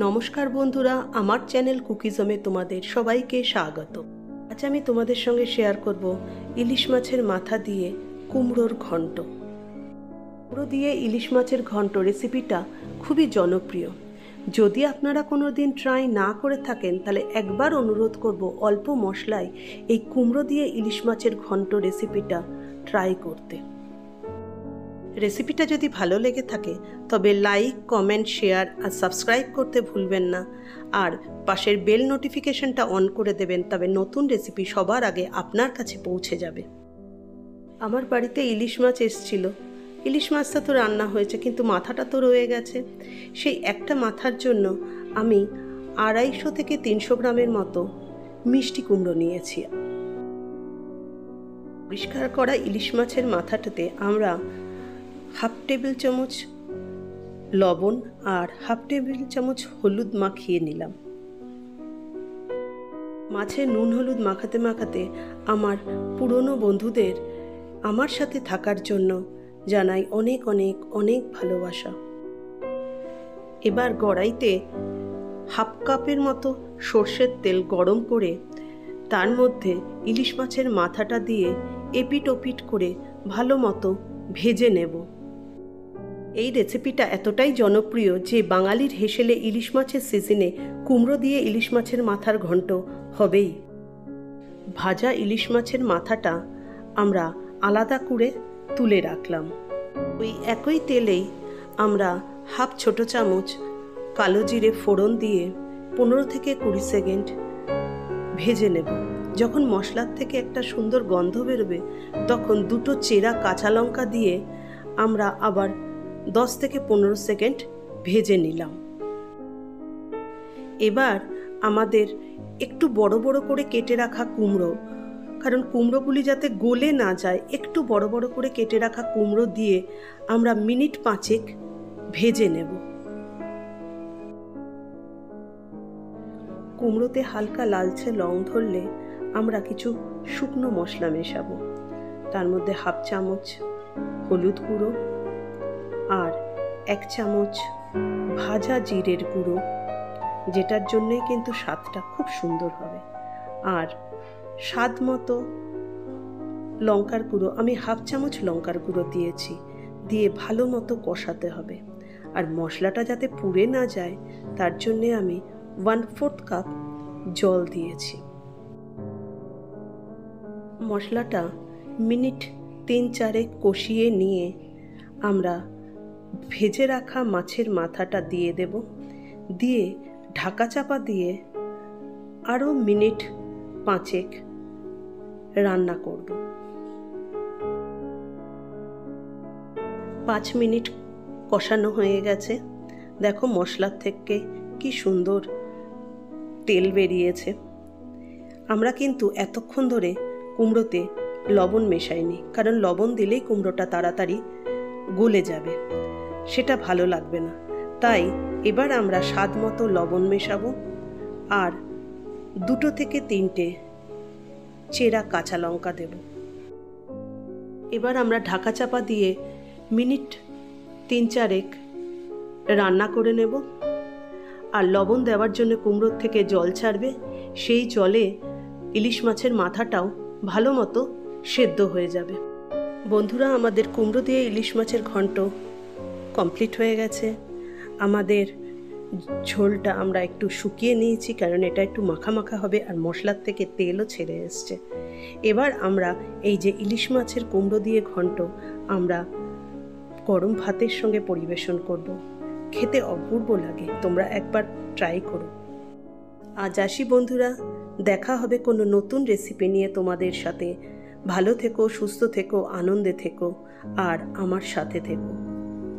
নমস্কার বন্ধুরা, আমার চ্যানেল কুকিজমে তোমাদের সবাইকে স্বাগত। আজ আমি তোমাদের সঙ্গে শেয়ার করব ইলিশ মাছের মাথা দিয়ে কুমড়োর ঘন্ট। কুমড়ো দিয়ে ইলিশ মাছের ঘন্ট রেসিপিটা খুবই জনপ্রিয়। যদি আপনারা কোনো দিন ট্রাই না করে থাকেন তাহলে একবার অনুরোধ করব অল্প মশলায় এই কুমড়ো দিয়ে ইলিশ মাছের ঘন্ট রেসিপিটা ট্রাই করতে। রেসিপিটা যদি ভালো লেগে থাকে তবে লাইক, কমেন্ট, শেয়ার আর সাবস্ক্রাইব করতে ভুলবেন না। আর পাশের বেল নোটিফিকেশনটা অন করে দেবেন, তবে নতুন রেসিপি সবার আগে আপনার কাছে পৌঁছে যাবে। আমার বাড়িতে ইলিশ মাছ এসেছিল। ইলিশ মাছটা তো রান্না হয়েছে, কিন্তু মাথাটা তো রয়ে গেছে। সেই একটা মাথার জন্য আমি 250 থেকে 300 গ্রামের মতো মিষ্টি কুমড়ো নিয়েছি। পরিষ্কার করা ইলিশ মাছের মাথাটাতে আমরা হাফ টেবিল চামচ লবণ আর হাফ টেবিল চামচ হলুদ মাখিয়ে নিলাম। মাছে নুন হলুদ মাখাতে মাখাতে আমার পুরনো বন্ধুদের আমার সাথে থাকার জন্য জানাই অনেক অনেক অনেক ভালোবাসা। এবার কড়াইতে হাফ কাপের মতো সর্ষের তেল গরম করে তার মধ্যে ইলিশ মাছের মাথাটা দিয়ে এপিট ওপিট করে ভালো মতো ভেজে নেব। এই রেসিপিটা এতটাই জনপ্রিয় যে বাঙালির হেসেলে ইলিশ মাছের সিজনে কুমড়ো দিয়ে ইলিশ মাছের মাথার ঘন্ট হবেই। ভাজা ইলিশ মাছের মাথাটা আমরা আলাদা করে তুলে রাখলাম। ওই একই তেলেই আমরা হাফ ছোট চামচ কালো জিরে ফোড়ন দিয়ে 15 থেকে 20 সেকেন্ড ভেজে নেব। যখন মশলার থেকে একটা সুন্দর গন্ধ বেরোবে তখন 2টো চেরা কাঁচা লঙ্কা দিয়ে আমরা আবার 10 থেকে 15 সেকেন্ড ভেজে নিলাম। এবার আমাদের একটু বড় বড় করে কেটে রাখা কুমড়ো, কারণ কুমড়োগুলি যাতে গলে না যায়, একটু বড় বড় করে কেটে রাখা কুমড়ো দিয়ে আমরা মিনিট 5 ভেজে নেব। কুমড়োতে হালকা লালচে রং ধরলে আমরা কিছু শুকনো মশলা মেশাবো। তার মধ্যে হাফ চামচ হলুদ গুঁড়ো আর 1 চামচ ভাজা জিরের গুঁড়ো, যেটার জন্যই কিন্তু স্বাদটা খুব সুন্দর হবে। আর স্বাদ মতো লঙ্কার গুঁড়ো, আমি হাফ চামচ লঙ্কার গুঁড়ো দিয়েছি, দিয়ে ভালো মতো কষাতে হবে। আর মশলাটা যাতে পুড়ে না যায় তার জন্যে আমি 1/4 কাপ জল দিয়েছি। মশলাটা মিনিট 3-4 কষিয়ে নিয়ে আমরা ভেজে রাখা মাছের মাথাটা দিয়ে দেব। দিয়ে ঢাকা চাপা দিয়ে আরও মিনিট 5 রান্না করব। 5 মিনিট কষানো হয়ে গেছে। দেখো মশলার থেকে কি সুন্দর তেল বেরিয়েছে। আমরা কিন্তু এতক্ষণ ধরে কুমড়োতে লবণ মেশাইনি, কারণ লবণ দিলেই কুমড়োটা তাড়াতাড়ি গলে যাবে, সেটা ভালো লাগবে না। তাই এবার আমরা স্বাদ মতো লবণ মেশাবো আর 2 থেকে 3টে চেরা কাঁচা লঙ্কা দেব। এবার আমরা ঢাকা চাপা দিয়ে মিনিট 3-4 রান্না করে নেব। আর লবণ দেওয়ার জন্য কুমড়োর থেকে জল ছাড়বে, সেই জলে ইলিশ মাছের মাথাটাও ভালো মতো সেদ্ধ হয়ে যাবে। বন্ধুরা, আমাদের কুমড়ো দিয়ে ইলিশ মাছের ঘন্ট কমপ্লিট হয়ে গেছে। আমাদের ঝোলটা আমরা একটু শুকিয়ে নিয়েছি, কারণ এটা একটু মাখা মাখা হবে আর মশলার থেকে তেলও ছেড়ে এসছে। এবার আমরা এই যে ইলিশ মাছের কুমড়ো দিয়ে ঘন্ট আমরা গরম ভাতের সঙ্গে পরিবেশন করব। খেতে অপূর্ব লাগে, তোমরা একবার ট্রাই করো। আজ আসি বন্ধুরা, দেখা হবে কোনো নতুন রেসিপি নিয়ে তোমাদের সাথে। ভালো থেকো, সুস্থ থেকো, আনন্দে থেকো আর আমার সাথে থেকো।